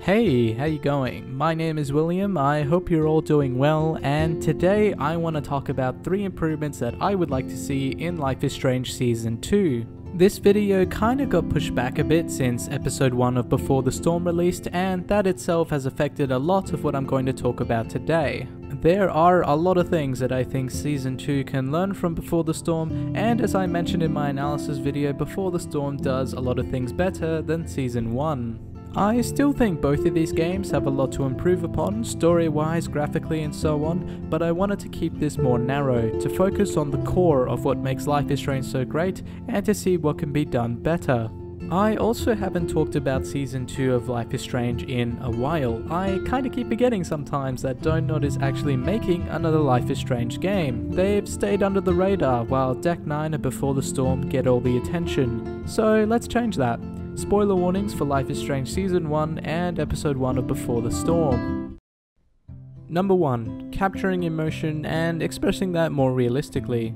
Hey, how you going? My name is William, I hope you're all doing well, and today I want to talk about 3 improvements that I would like to see in Life is Strange Season 2. This video kinda got pushed back a bit since episode 1 of Before the Storm released, and that itself has affected a lot of what I'm going to talk about today. There are a lot of things that I think Season 2 can learn from Before the Storm, and as I mentioned in my analysis video, Before the Storm does a lot of things better than Season 1. I still think both of these games have a lot to improve upon, story-wise, graphically and so on, but I wanted to keep this more narrow, to focus on the core of what makes Life is Strange so great, and to see what can be done better. I also haven't talked about Season 2 of Life is Strange in a while. I kinda keep forgetting sometimes that Dontnod is actually making another Life is Strange game. They've stayed under the radar while Deck 9 and Before the Storm get all the attention. So let's change that. Spoiler warnings for Life is Strange Season 1 and Episode 1 of Before the Storm. Number 1. Capturing emotion and expressing that more realistically.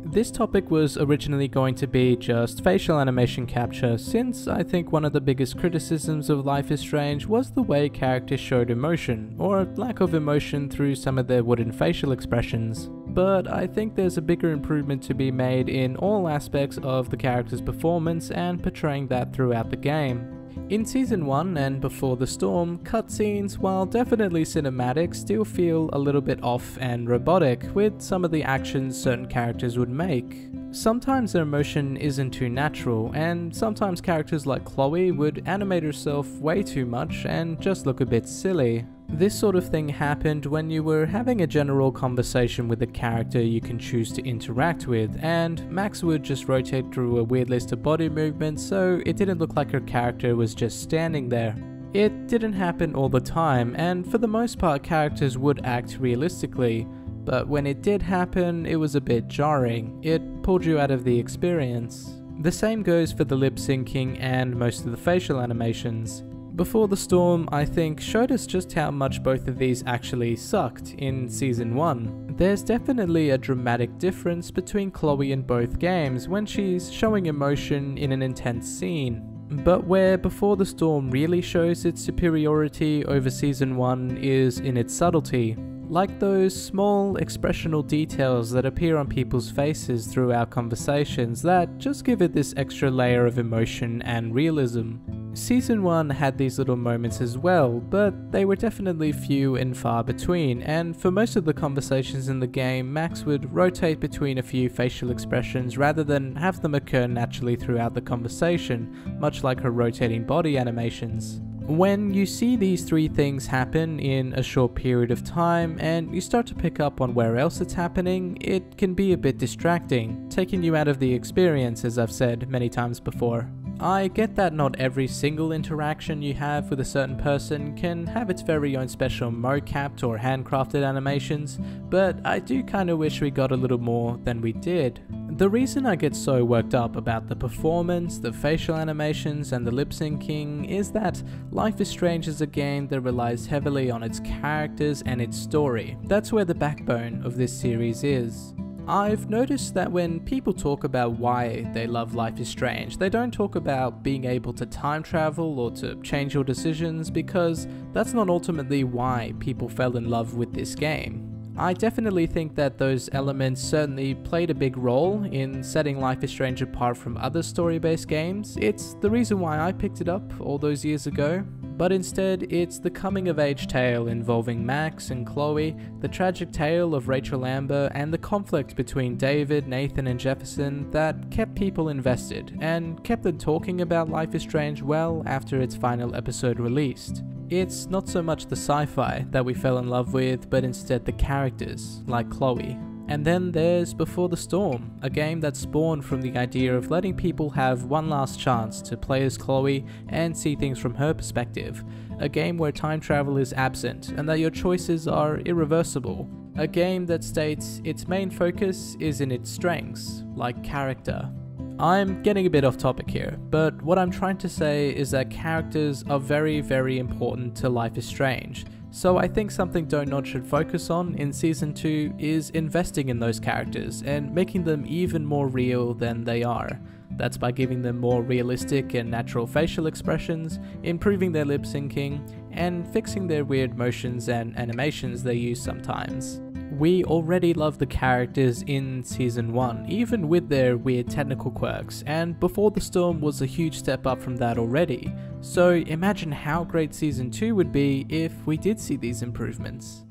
This topic was originally going to be just facial animation capture, since I think one of the biggest criticisms of Life is Strange was the way characters showed emotion, or lack of emotion through some of their wooden facial expressions. But I think there's a bigger improvement to be made in all aspects of the character's performance and portraying that throughout the game. In Season 1 and Before the Storm, cutscenes, while definitely cinematic, still feel a little bit off and robotic with some of the actions certain characters would make. Sometimes their emotion isn't too natural, and sometimes characters like Chloe would animate herself way too much and just look a bit silly. This sort of thing happened when you were having a general conversation with a character you can choose to interact with, and Max would just rotate through a weird list of body movements so it didn't look like her character was just standing there. It didn't happen all the time, and for the most part characters would act realistically, but when it did happen it was a bit jarring. It pulled you out of the experience. The same goes for the lip syncing and most of the facial animations. Before the Storm, I think, showed us just how much both of these actually sucked in Season 1. There's definitely a dramatic difference between Chloe in both games when she's showing emotion in an intense scene. But where Before the Storm really shows its superiority over Season 1 is in its subtlety. Like those small expressional details that appear on people's faces throughout conversations that just give it this extra layer of emotion and realism. Season 1 had these little moments as well, but they were definitely few and far between, and for most of the conversations in the game, Max would rotate between a few facial expressions rather than have them occur naturally throughout the conversation, much like her rotating body animations. When you see these 3 things happen in a short period of time and you start to pick up on where else it's happening, it can be a bit distracting, taking you out of the experience, as I've said many times before. I get that not every single interaction you have with a certain person can have its very own special mocapped or handcrafted animations, but I do kinda wish we got a little more than we did. The reason I get so worked up about the performance, the facial animations, and the lip syncing is that Life is Strange is a game that relies heavily on its characters and its story. That's where the backbone of this series is. I've noticed that when people talk about why they love Life is Strange, they don't talk about being able to time travel or to change your decisions, because that's not ultimately why people fell in love with this game. I definitely think that those elements certainly played a big role in setting Life is Strange apart from other story-based games. It's the reason why I picked it up all those years ago. But instead, it's the coming-of-age tale involving Max and Chloe, the tragic tale of Rachel Amber, and the conflict between David, Nathan, and Jefferson that kept people invested, and kept them talking about Life is Strange well after its final episode released. It's not so much the sci-fi that we fell in love with, but instead the characters, like Chloe. And then there's Before the Storm, a game that spawned from the idea of letting people have one last chance to play as Chloe and see things from her perspective. A game where time travel is absent and that your choices are irreversible. A game that states its main focus is in its strengths, like character. I'm getting a bit off topic here, but what I'm trying to say is that characters are very, very important to Life is Strange. So I think something Dontnod should focus on in Season 2 is investing in those characters and making them even more real than they are. That's by giving them more realistic and natural facial expressions, improving their lip syncing, and fixing their weird motions and animations they use sometimes. We already love the characters in Season 1, even with their weird technical quirks, and Before the Storm was a huge step up from that already, so imagine how great Season 2 would be if we did see these improvements.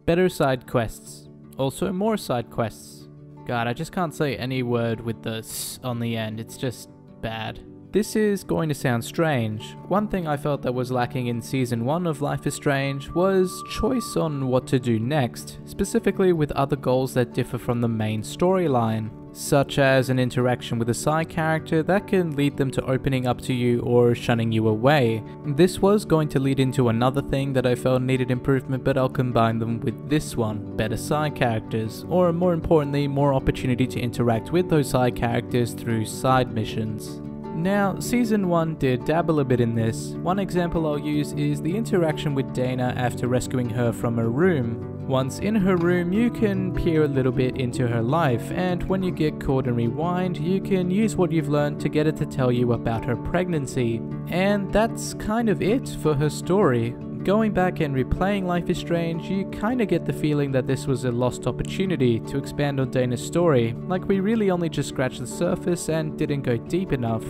Better side quests. Also more side quests. God, I just can't say any word with the s on the end, it's just bad. This is going to sound strange. One thing I felt that was lacking in Season 1 of Life is Strange was choice on what to do next, specifically with other goals that differ from the main storyline, such as an interaction with a side character that can lead them to opening up to you or shunning you away. This was going to lead into another thing that I felt needed improvement, but I'll combine them with this one: better side characters, or more importantly, more opportunity to interact with those side characters through side missions. Now, Season 1 did dabble a bit in this. One example I'll use is the interaction with Dana after rescuing her from her room. Once in her room, you can peer a little bit into her life, and when you get caught in rewind, you can use what you've learned to get it to tell you about her pregnancy. And that's kind of it for her story. Going back and replaying Life is Strange, you kinda get the feeling that this was a lost opportunity to expand on Dana's story, like we really only just scratched the surface and didn't go deep enough.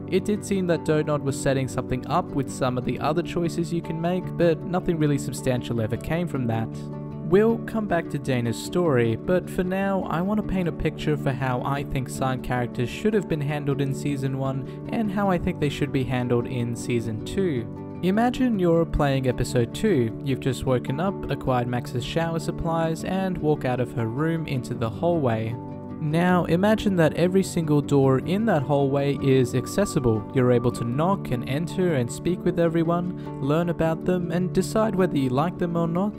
It did seem that Dontnod was setting something up with some of the other choices you can make, but nothing really substantial ever came from that. We'll come back to Dana's story, but for now, I want to paint a picture for how I think side characters should have been handled in Season 1 and how I think they should be handled in Season 2. Imagine you're playing Episode 2, you've just woken up, acquired Max's shower supplies, and walk out of her room into the hallway. Now imagine that every single door in that hallway is accessible. You're able to knock and enter and speak with everyone, learn about them, and decide whether you like them or not.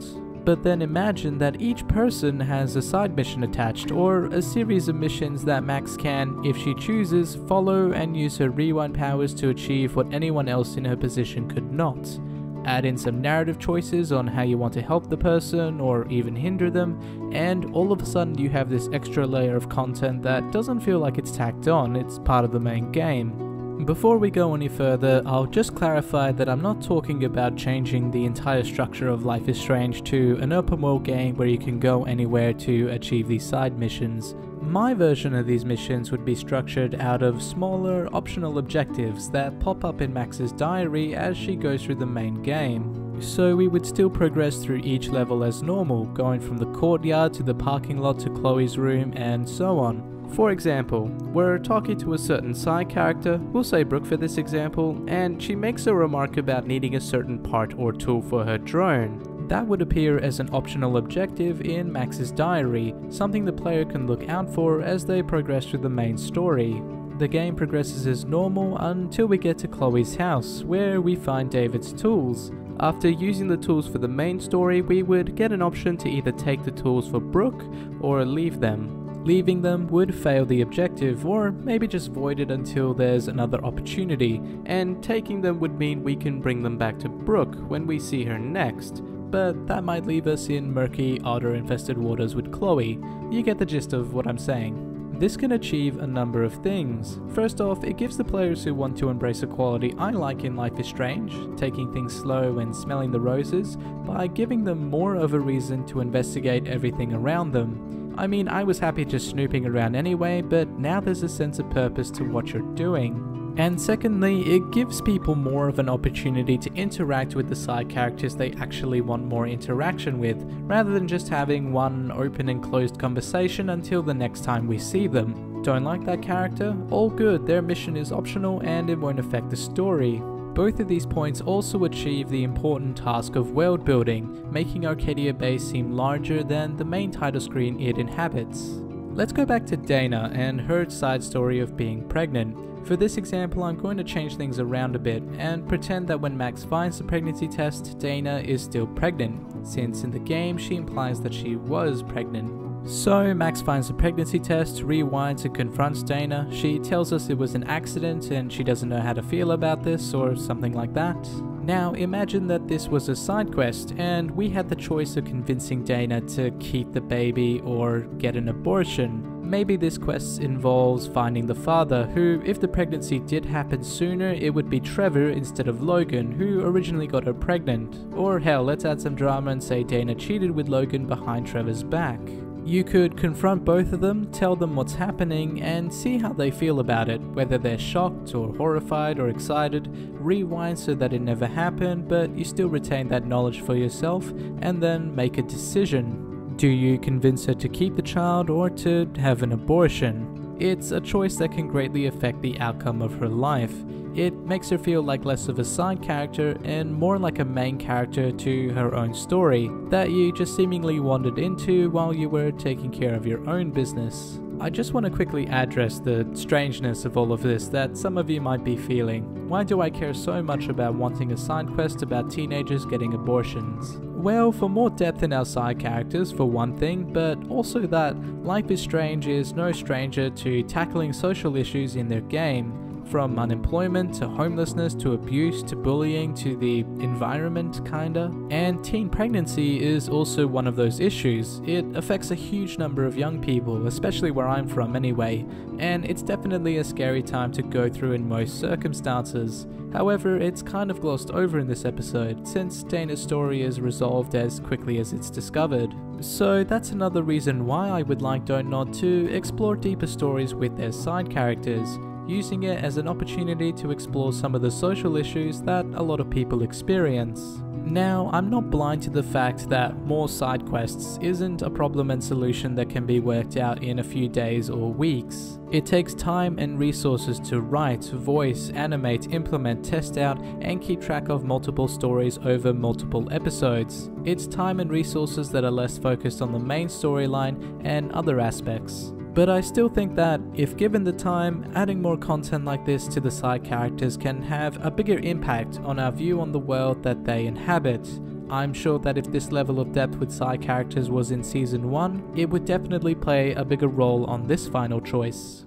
But then imagine that each person has a side mission attached, or a series of missions that Max can, if she chooses, follow and use her rewind powers to achieve what anyone else in her position could not. Add in some narrative choices on how you want to help the person or even hinder them, and all of a sudden you have this extra layer of content that doesn't feel like it's tacked on, it's part of the main game. Before we go any further, I'll just clarify that I'm not talking about changing the entire structure of Life is Strange to an open world game where you can go anywhere to achieve these side missions. My version of these missions would be structured out of smaller, optional objectives that pop up in Max's diary as she goes through the main game. So we would still progress through each level as normal, going from the courtyard to the parking lot to Chloe's room and so on. For example, we're talking to a certain side character, we'll say Brooke for this example, and she makes a remark about needing a certain part or tool for her drone. That would appear as an optional objective in Max's diary, something the player can look out for as they progress through the main story. The game progresses as normal until we get to Chloe's house, where we find David's tools. After using the tools for the main story, we would get an option to either take the tools for Brooke or leave them. Leaving them would fail the objective, or maybe just void it until there's another opportunity, and taking them would mean we can bring them back to Brooke when we see her next, but that might leave us in murky, otter-infested waters with Chloe. You get the gist of what I'm saying. This can achieve a number of things. First off, it gives the players who want to embrace a quality I like in Life is Strange, taking things slow and smelling the roses, by giving them more of a reason to investigate everything around them. I mean, I was happy just snooping around anyway, but now there's a sense of purpose to what you're doing. And secondly, it gives people more of an opportunity to interact with the side characters they actually want more interaction with, rather than just having one open and closed conversation until the next time we see them. Don't like that character? All good, their mission is optional and it won't affect the story. Both of these points also achieve the important task of world building, making Arcadia Bay seem larger than the main title screen it inhabits. Let's go back to Dana and her side story of being pregnant. For this example, I'm going to change things around a bit and pretend that when Max finds the pregnancy test, Dana is still pregnant, since in the game she implies that she was pregnant. So Max finds the pregnancy test, rewinds and confronts Dana. She tells us it was an accident and she doesn't know how to feel about this or something like that. Now imagine that this was a side quest and we had the choice of convincing Dana to keep the baby or get an abortion. Maybe this quest involves finding the father, who, if the pregnancy did happen sooner, it would be Trevor instead of Logan, who originally got her pregnant. Or hell, let's add some drama and say Dana cheated with Logan behind Trevor's back. You could confront both of them, tell them what's happening, and see how they feel about it, whether they're shocked or horrified or excited, rewind so that it never happened, but you still retain that knowledge for yourself, and then make a decision. Do you convince her to keep the child or to have an abortion? It's a choice that can greatly affect the outcome of her life. It makes her feel like less of a side character and more like a main character to her own story that you just seemingly wandered into while you were taking care of your own business. I just want to quickly address the strangeness of all of this that some of you might be feeling. Why do I care so much about wanting a side quest about teenagers getting abortions? Well, for more depth in our side characters for one thing, but also that Life is Strange is no stranger to tackling social issues in their game. From unemployment to homelessness to abuse to bullying to the environment kinda. And teen pregnancy is also one of those issues. It affects a huge number of young people, especially where I'm from anyway, and it's definitely a scary time to go through in most circumstances. However, it's kind of glossed over in this episode, since Dana's story is resolved as quickly as it's discovered. So that's another reason why I would like Dontnod to explore deeper stories with their side characters, using it as an opportunity to explore some of the social issues that a lot of people experience. Now, I'm not blind to the fact that more side quests isn't a problem and solution that can be worked out in a few days or weeks. It takes time and resources to write, voice, animate, implement, test out, and keep track of multiple stories over multiple episodes. It's time and resources that are less focused on the main storyline and other aspects. But I still think that, if given the time, adding more content like this to the side characters can have a bigger impact on our view on the world that they inhabit. I'm sure that if this level of depth with side characters was in Season 1, it would definitely play a bigger role on this final choice.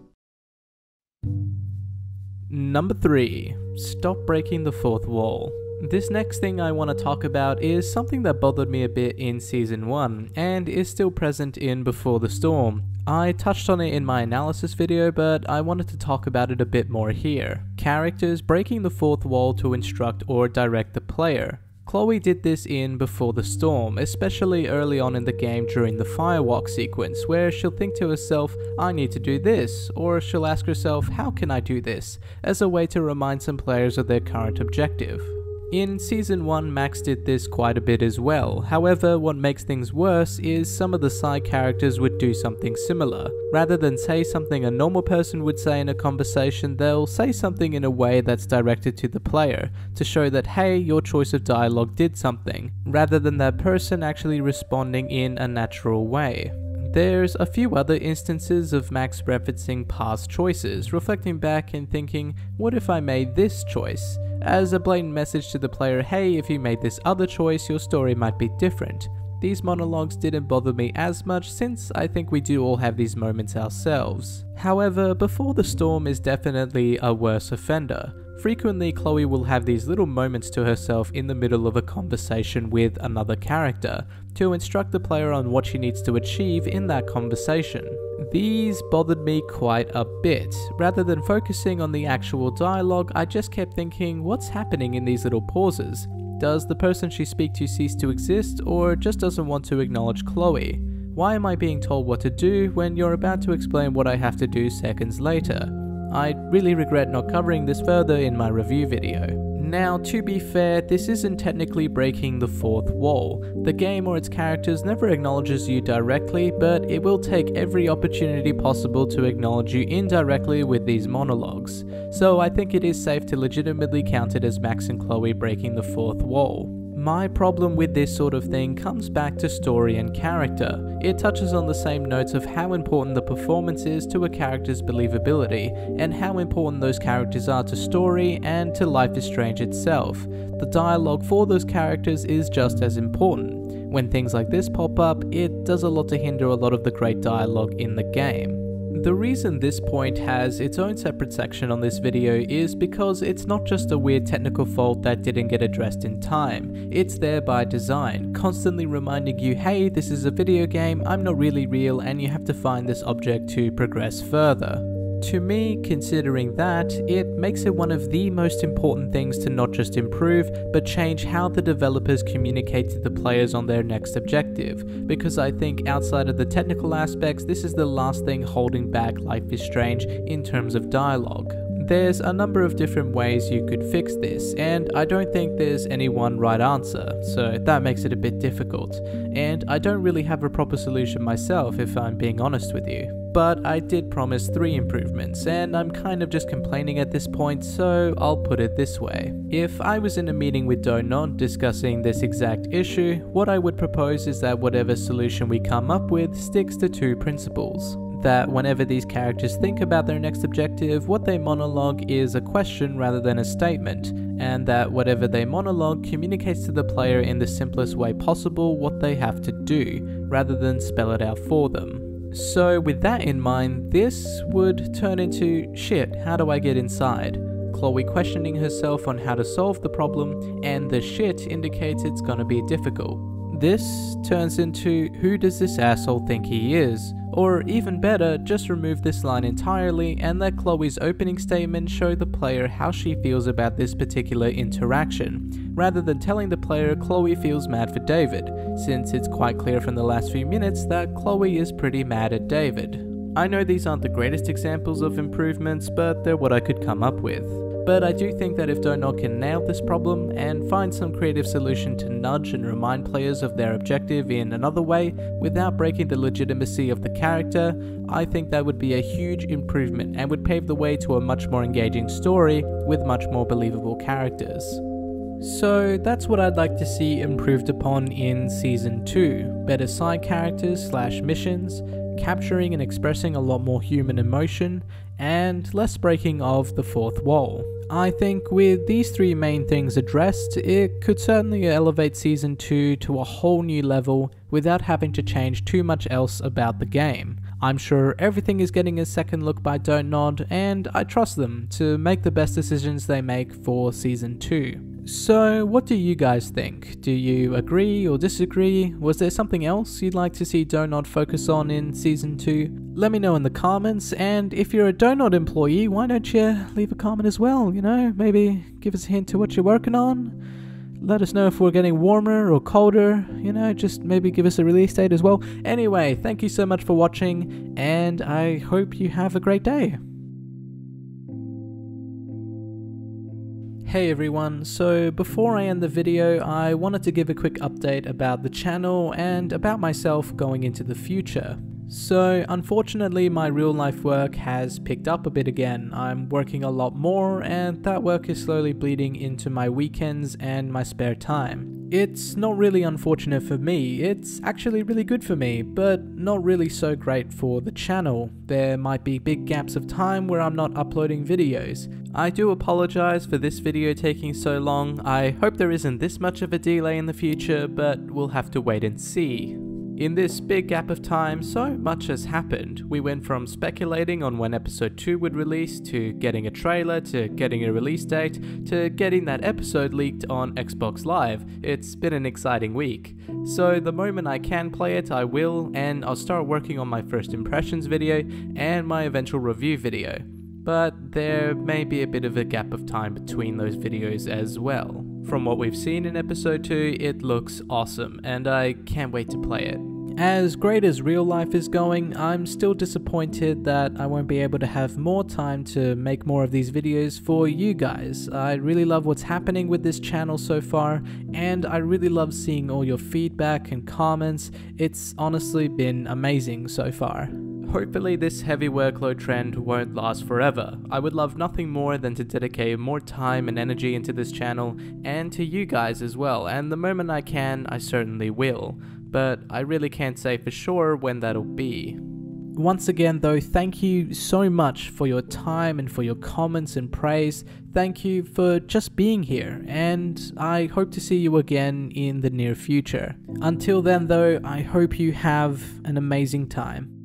Number 3. Stop breaking the fourth wall. This next thing I want to talk about is something that bothered me a bit in Season 1, and is still present in Before the Storm. I touched on it in my analysis video, but I wanted to talk about it a bit more here. Characters breaking the fourth wall to instruct or direct the player. Chloe did this in Before the Storm, especially early on in the game during the firewalk sequence, where she'll think to herself, I need to do this, or she'll ask herself, how can I do this, as a way to remind some players of their current objective. In Season 1, Max did this quite a bit as well. However, what makes things worse is some of the side characters would do something similar. Rather than say something a normal person would say in a conversation, they'll say something in a way that's directed to the player, to show that hey, your choice of dialogue did something, rather than that person actually responding in a natural way. There's a few other instances of Max referencing past choices, reflecting back and thinking, what if I made this choice? As a blatant message to the player, hey, if you made this other choice, your story might be different. These monologues didn't bother me as much, since I think we do all have these moments ourselves. However, Before the Storm is definitely a worse offender. Frequently, Chloe will have these little moments to herself in the middle of a conversation with another character, to instruct the player on what she needs to achieve in that conversation. These bothered me quite a bit. Rather than focusing on the actual dialogue, I just kept thinking, what's happening in these little pauses? Does the person she speaks to cease to exist, or just doesn't want to acknowledge Chloe? Why am I being told what to do when you're about to explain what I have to do seconds later? I really regret not covering this further in my review video. Now, to be fair, this isn't technically breaking the fourth wall. The game or its characters never acknowledges you directly, but it will take every opportunity possible to acknowledge you indirectly with these monologues. So I think it is safe to legitimately count it as Max and Chloe breaking the fourth wall. My problem with this sort of thing comes back to story and character. It touches on the same notes of how important the performance is to a character's believability, and how important those characters are to story and to Life is Strange itself. The dialogue for those characters is just as important. When things like this pop up, it does a lot to hinder a lot of the great dialogue in the game. The reason this point has its own separate section on this video is because it's not just a weird technical fault that didn't get addressed in time. It's there by design, constantly reminding you, hey, this is a video game, I'm not really real, and you have to find this object to progress further. To me, considering that, it makes it one of the most important things to not just improve, but change how the developers communicate to the players on their next objective, because I think outside of the technical aspects, this is the last thing holding back Life is Strange in terms of dialogue. There's a number of different ways you could fix this, and I don't think there's any one right answer, so that makes it a bit difficult. And I don't really have a proper solution myself, if I'm being honest with you. But I did promise 3 improvements, and I'm kind of just complaining at this point, so I'll put it this way. If I was in a meeting with Dontnod discussing this exact issue, what I would propose is that whatever solution we come up with sticks to 2 principles. That whenever these characters think about their next objective, what they monologue is a question rather than a statement, and that whatever they monologue communicates to the player in the simplest way possible what they have to do, rather than spell it out for them. So with that in mind, this would turn into, shit, how do I get inside? Chloe questioning herself on how to solve the problem, and the shit indicates it's gonna be difficult. This turns into, who does this asshole think he is? Or even better, just remove this line entirely and let Chloe's opening statement show the player how she feels about this particular interaction, rather than telling the player Chloe feels mad for David, since it's quite clear from the last few minutes that Chloe is pretty mad at David. I know these aren't the greatest examples of improvements, but they're what I could come up with. But I do think that if Dontnod can nail this problem and find some creative solution to nudge and remind players of their objective in another way without breaking the legitimacy of the character, I think that would be a huge improvement and would pave the way to a much more engaging story with much more believable characters. So that's what I'd like to see improved upon in Season 2. Better side characters / missions, capturing and expressing a lot more human emotion, and less breaking of the fourth wall. I think with these 3 main things addressed, it could certainly elevate Season 2 to a whole new level without having to change too much else about the game. I'm sure everything is getting a second look by Dontnod, and I trust them to make the best decisions they make for Season 2. So what do you guys think? Do you agree or disagree? Was there something else you'd like to see Dontnod focus on in Season 2? Let me know in the comments, and if you're a Dontnod employee, why don't you leave a comment as well, you know? Maybe give us a hint to what you're working on. Let us know if we're getting warmer or colder, you know, just maybe give us a release date as well. Anyway, thank you so much for watching, and I hope you have a great day. Hey everyone, so before I end the video, I wanted to give a quick update about the channel and about myself going into the future. So unfortunately my real life work has picked up a bit again. I'm working a lot more and that work is slowly bleeding into my weekends and my spare time. It's not really unfortunate for me, it's actually really good for me, but not really so great for the channel. There might be big gaps of time where I'm not uploading videos. I do apologize for this video taking so long. I hope there isn't this much of a delay in the future, but we'll have to wait and see. In this big gap of time, so much has happened. We went from speculating on when episode 2 would release, to getting a trailer, to getting a release date, to getting that episode leaked on Xbox Live. It's been an exciting week. So the moment I can play it, I will, and I'll start working on my first impressions video and my eventual review video. But there may be a bit of a gap of time between those videos as well. From what we've seen in episode 2, it looks awesome, and I can't wait to play it. As great as real life is going, I'm still disappointed that I won't be able to have more time to make more of these videos for you guys. I really love what's happening with this channel so far, and I really love seeing all your feedback and comments. It's honestly been amazing so far. Hopefully this heavy workload trend won't last forever. I would love nothing more than to dedicate more time and energy into this channel and to you guys as well, and the moment I can, I certainly will. But I really can't say for sure when that'll be. Once again though, thank you so much for your time and for your comments and praise. Thank you for just being here, and I hope to see you again in the near future. Until then though, I hope you have an amazing time.